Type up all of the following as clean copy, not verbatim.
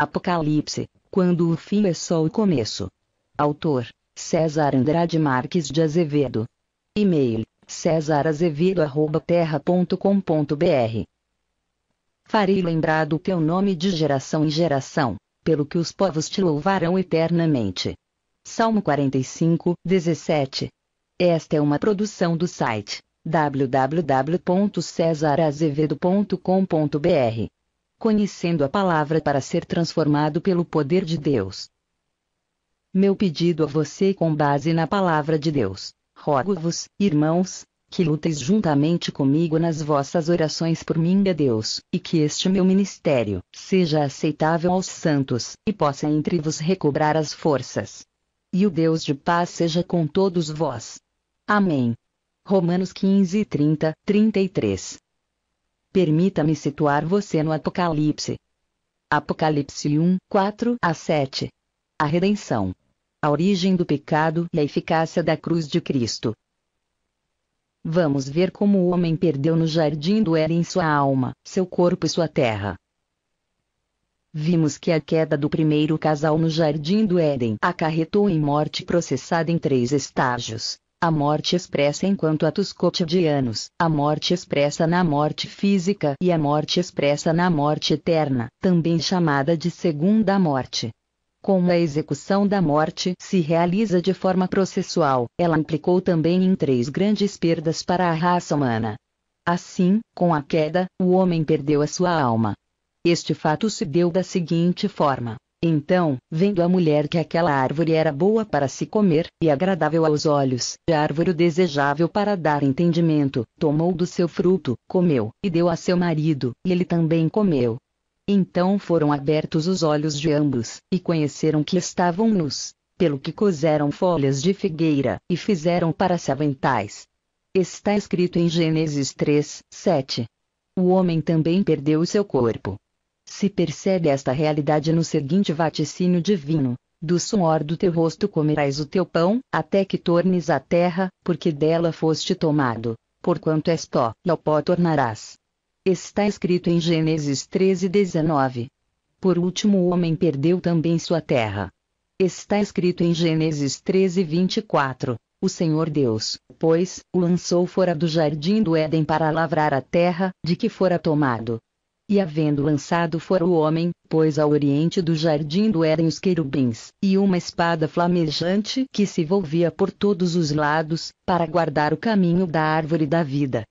Apocalipse, quando o fim é só o começo. Autor: César Andrade Marques de Azevedo. E-mail: cesarazevedo@terra.com.br. Farei lembrar do teu nome de geração em geração, pelo que os povos te louvarão eternamente. Salmo 45, 17. Esta é uma produção do site www.cesarazevedo.com.br. Conhecendo a palavra para ser transformado pelo poder de Deus. Meu pedido a você com base na palavra de Deus: rogo-vos, irmãos, que luteis juntamente comigo nas vossas orações por mim a Deus, e que este meu ministério seja aceitável aos santos, e possa entre vos recobrar as forças. E o Deus de paz seja com todos vós. Amém. Romanos 15, 30, 33. Permita-me situar você no Apocalipse. Apocalipse 1, 4 a 7. A redenção. A origem do pecado e a eficácia da cruz de Cristo. Vamos ver como o homem perdeu no jardim do Éden sua alma, seu corpo e sua terra. Vimos que a queda do primeiro casal no jardim do Éden acarretou em morte processada em 3 estágios. A morte expressa enquanto atos cotidianos, a morte expressa na morte física e a morte expressa na morte eterna, também chamada de segunda morte. Como a execução da morte se realiza de forma processual, ela implicou também em 3 grandes perdas para a raça humana. Assim, com a queda, o homem perdeu a sua alma. Este fato se deu da seguinte forma. Então, vendo a mulher que aquela árvore era boa para se comer, e agradável aos olhos, e árvore desejável para dar entendimento, tomou do seu fruto, comeu, e deu a seu marido, e ele também comeu. Então foram abertos os olhos de ambos, e conheceram que estavam nus, pelo que coseram folhas de figueira, e fizeram para se aventais. Está escrito em Gênesis 3, 7. O homem também perdeu o seu corpo. Se percebe esta realidade no seguinte vaticínio divino: do suor do teu rosto comerás o teu pão, até que tornes a terra, porque dela foste tomado. Porquanto és pó, e ao pó tornarás. Está escrito em Gênesis 13, 19. Por último, o homem perdeu também sua terra. Está escrito em Gênesis 13, 24. O Senhor Deus, pois, o lançou fora do jardim do Éden para lavrar a terra, de que fora tomado. E havendo lançado fora o homem, pôs ao oriente do jardim do Éden os querubins, e uma espada flamejante que se volvia por todos os lados, para guardar o caminho da árvore da vida.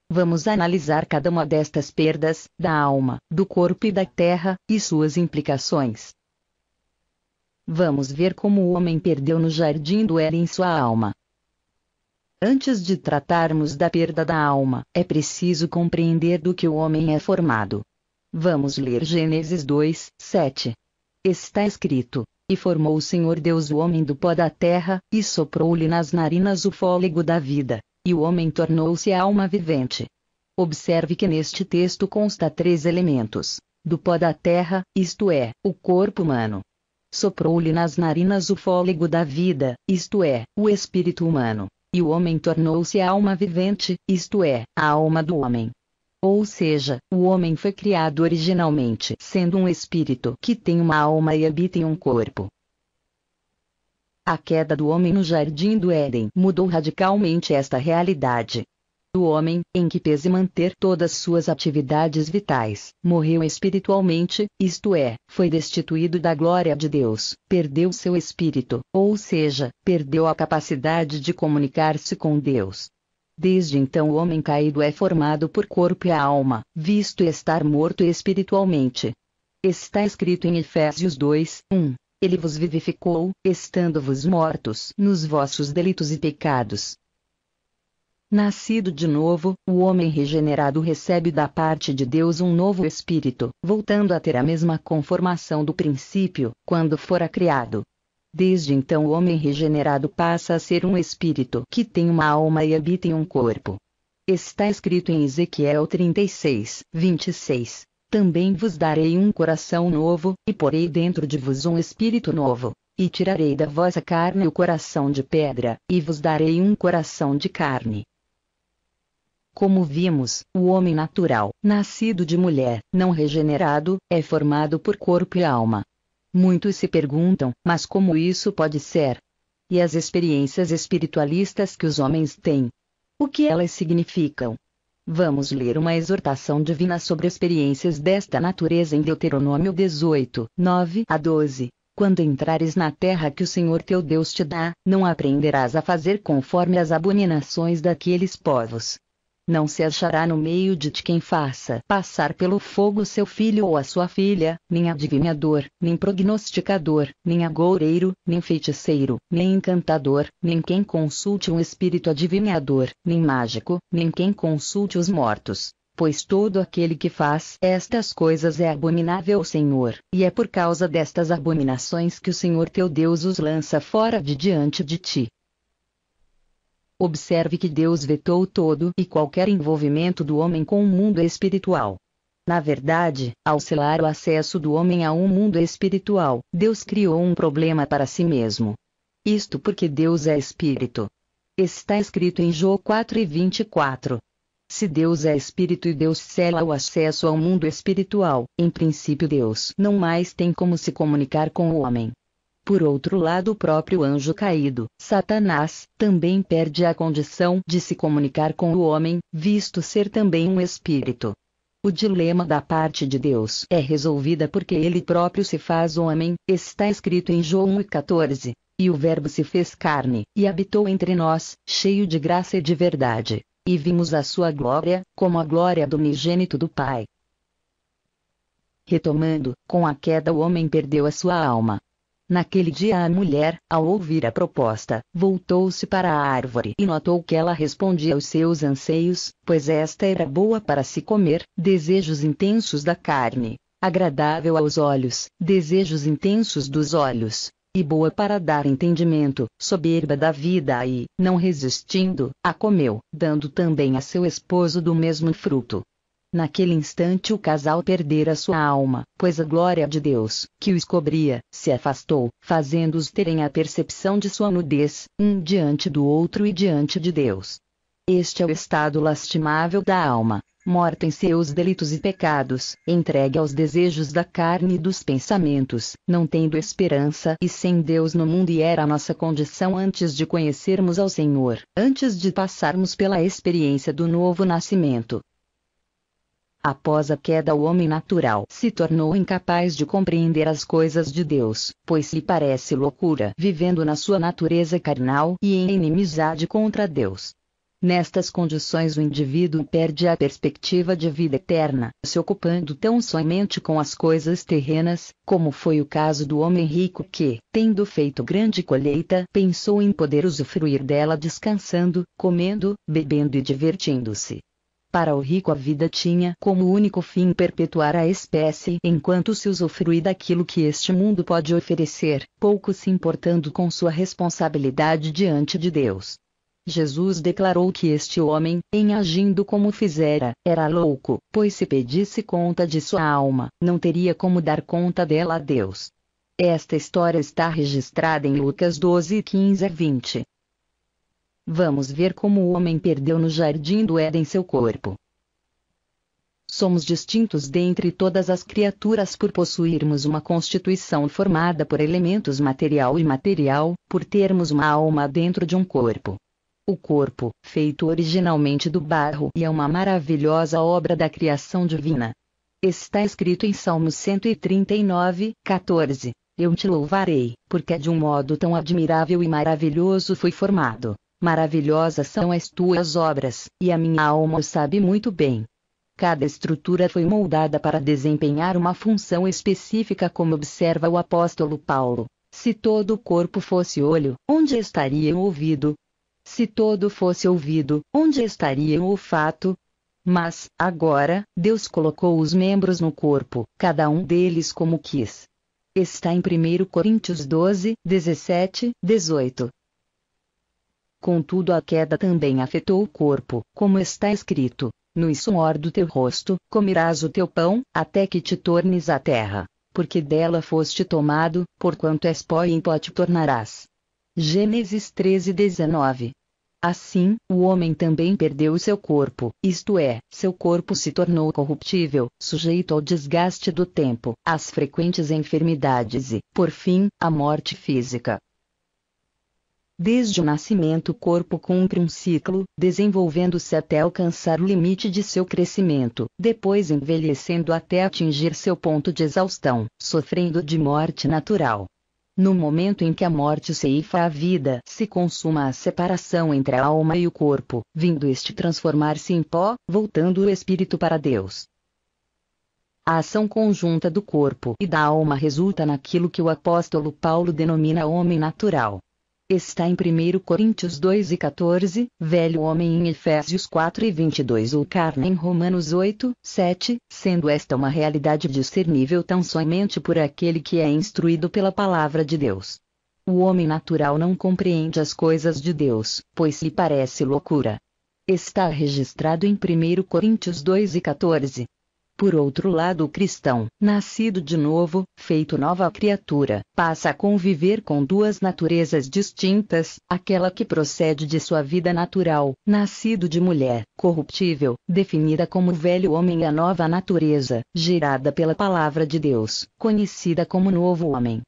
Vamos analisar cada uma destas perdas, da alma, do corpo e da terra, e suas implicações. Vamos ver como o homem perdeu no jardim do Éden sua alma. Antes de tratarmos da perda da alma, é preciso compreender do que o homem é formado. Vamos ler Gênesis 2, 7. Está escrito: E formou o Senhor Deus o homem do pó da terra, e soprou-lhe nas narinas o fôlego da vida, e o homem tornou-se alma vivente. Observe que neste texto consta 3 elementos: do pó da terra, isto é, o corpo humano. Soprou-lhe nas narinas o fôlego da vida, isto é, o espírito humano. E o homem tornou-se alma vivente, isto é, a alma do homem. Ou seja, o homem foi criado originalmente sendo um espírito que tem uma alma e habita em um corpo. A queda do homem no jardim do Éden mudou radicalmente esta realidade. O homem, em que pese manter todas suas atividades vitais, morreu espiritualmente, isto é, foi destituído da glória de Deus, perdeu seu espírito, ou seja, perdeu a capacidade de comunicar-se com Deus. Desde então o homem caído é formado por corpo e alma, visto estar morto espiritualmente. Está escrito em Efésios 2, 1. Ele vos vivificou, estando-vos mortos nos vossos delitos e pecados. Nascido de novo, o homem regenerado recebe da parte de Deus um novo espírito, voltando a ter a mesma conformação do princípio, quando fora criado. Desde então o homem regenerado passa a ser um espírito que tem uma alma e habita em um corpo. Está escrito em Ezequiel 36, 26. Também vos darei um coração novo, e porei dentro de vos um espírito novo. E tirarei da vossa carne o coração de pedra, e vos darei um coração de carne. Como vimos, o homem natural, nascido de mulher, não regenerado, é formado por corpo e alma. Muitos se perguntam, mas como isso pode ser? E as experiências espiritualistas que os homens têm? O que elas significam? Vamos ler uma exortação divina sobre experiências desta natureza em Deuteronômio 18, 9 a 12. Quando entrares na terra que o Senhor teu Deus te dá, não aprenderás a fazer conforme as abominações daqueles povos. Não se achará no meio de ti quem faça passar pelo fogo seu filho ou a sua filha, nem adivinhador, nem prognosticador, nem agoureiro, nem feiticeiro, nem encantador, nem quem consulte um espírito adivinhador, nem mágico, nem quem consulte os mortos. Pois todo aquele que faz estas coisas é abominável ao Senhor, e é por causa destas abominações que o Senhor teu Deus os lança fora de diante de ti. Observe que Deus vetou todo e qualquer envolvimento do homem com o mundo espiritual. Na verdade, ao selar o acesso do homem a um mundo espiritual, Deus criou um problema para si mesmo. Isto porque Deus é espírito. Está escrito em João 4:24. Se Deus é espírito e Deus sela o acesso ao mundo espiritual, em princípio Deus não mais tem como se comunicar com o homem. Por outro lado, o próprio anjo caído, Satanás, também perde a condição de se comunicar com o homem, visto ser também um espírito. O dilema da parte de Deus é resolvida porque ele próprio se faz homem, está escrito em João 1:14. E o Verbo se fez carne, e habitou entre nós, cheio de graça e de verdade. E vimos a sua glória, como a glória do unigênito do Pai. Retomando, com a queda o homem perdeu a sua alma. Naquele dia a mulher, ao ouvir a proposta, voltou-se para a árvore e notou que ela respondia aos seus anseios, pois esta era boa para se comer, desejos intensos da carne, agradável aos olhos, desejos intensos dos olhos, e boa para dar entendimento, soberba da vida e, não resistindo, a comeu, dando também a seu esposo do mesmo fruto. Naquele instante o casal perdera sua alma, pois a glória de Deus, que os cobria, se afastou, fazendo-os terem a percepção de sua nudez, um diante do outro e diante de Deus. Este é o estado lastimável da alma, morta em seus delitos e pecados, entregue aos desejos da carne e dos pensamentos, não tendo esperança e sem Deus no mundo, e era a nossa condição antes de conhecermos ao Senhor, antes de passarmos pela experiência do novo nascimento. Após a queda o homem natural se tornou incapaz de compreender as coisas de Deus, pois lhe parece loucura vivendo na sua natureza carnal e em inimizade contra Deus. Nestas condições o indivíduo perde a perspectiva de vida eterna, se ocupando tão somente com as coisas terrenas, como foi o caso do homem rico que, tendo feito grande colheita, pensou em poder usufruir dela descansando, comendo, bebendo e divertindo-se. Para o rico a vida tinha como único fim perpetuar a espécie enquanto se usufrui daquilo que este mundo pode oferecer, pouco se importando com sua responsabilidade diante de Deus. Jesus declarou que este homem, em agindo como fizera, era louco, pois se pedisse conta de sua alma, não teria como dar conta dela a Deus. Esta história está registrada em Lucas 12:15-20. Vamos ver como o homem perdeu no jardim do Éden seu corpo. Somos distintos dentre todas as criaturas por possuirmos uma constituição formada por elementos material e imaterial, por termos uma alma dentro de um corpo. O corpo, feito originalmente do barro, é uma maravilhosa obra da criação divina. Está escrito em Salmos 139:14. Eu te louvarei, porque de um modo tão admirável e maravilhoso fui formado. Maravilhosas são as tuas obras, e a minha alma o sabe muito bem. Cada estrutura foi moldada para desempenhar uma função específica, como observa o apóstolo Paulo. Se todo o corpo fosse olho, onde estaria o ouvido? Se todo fosse ouvido, onde estaria o olfato? Mas, agora, Deus colocou os membros no corpo, cada um deles como quis. Está em 1 Coríntios 12:17-18. Contudo a queda também afetou o corpo, como está escrito: no suor do teu rosto comerás o teu pão, até que te tornes a terra, porque dela foste tomado, porquanto és pó e em pó te tornarás. Gênesis 13:19. Assim, o homem também perdeu o seu corpo, isto é, seu corpo se tornou corruptível, sujeito ao desgaste do tempo, às frequentes enfermidades e, por fim, à morte física. Desde o nascimento o corpo cumpre um ciclo, desenvolvendo-se até alcançar o limite de seu crescimento, depois envelhecendo até atingir seu ponto de exaustão, sofrendo de morte natural. No momento em que a morte ceifa a vida, se consuma a separação entre a alma e o corpo, vindo este transformar-se em pó, voltando o espírito para Deus. A ação conjunta do corpo e da alma resulta naquilo que o apóstolo Paulo denomina homem natural. Está em 1 Coríntios 2:14, velho homem em Efésios 4:22 ou carne em Romanos 8:7, sendo esta uma realidade discernível tão somente por aquele que é instruído pela palavra de Deus. O homem natural não compreende as coisas de Deus, pois lhe parece loucura. Está registrado em 1 Coríntios 2:14. Por outro lado, o cristão, nascido de novo, feito nova criatura, passa a conviver com duas naturezas distintas, aquela que procede de sua vida natural, nascido de mulher, corruptível, definida como velho homem, e a nova natureza, gerada pela palavra de Deus, conhecida como novo homem.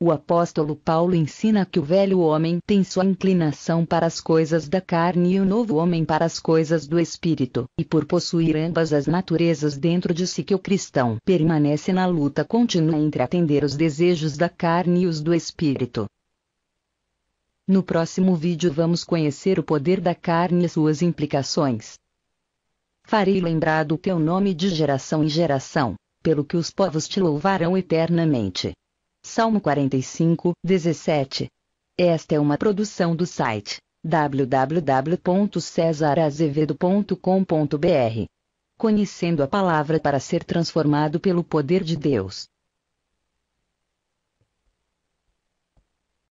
O apóstolo Paulo ensina que o velho homem tem sua inclinação para as coisas da carne e o novo homem para as coisas do espírito, e por possuir ambas as naturezas dentro de si que o cristão permanece na luta contínua entre atender os desejos da carne e os do espírito. No próximo vídeo vamos conhecer o poder da carne e suas implicações. Farei lembrar do teu nome de geração em geração, pelo que os povos te louvarão eternamente. Salmo 45:17. Esta é uma produção do site www.cesarazevedo.com.br. Conhecendo a palavra para ser transformado pelo poder de Deus.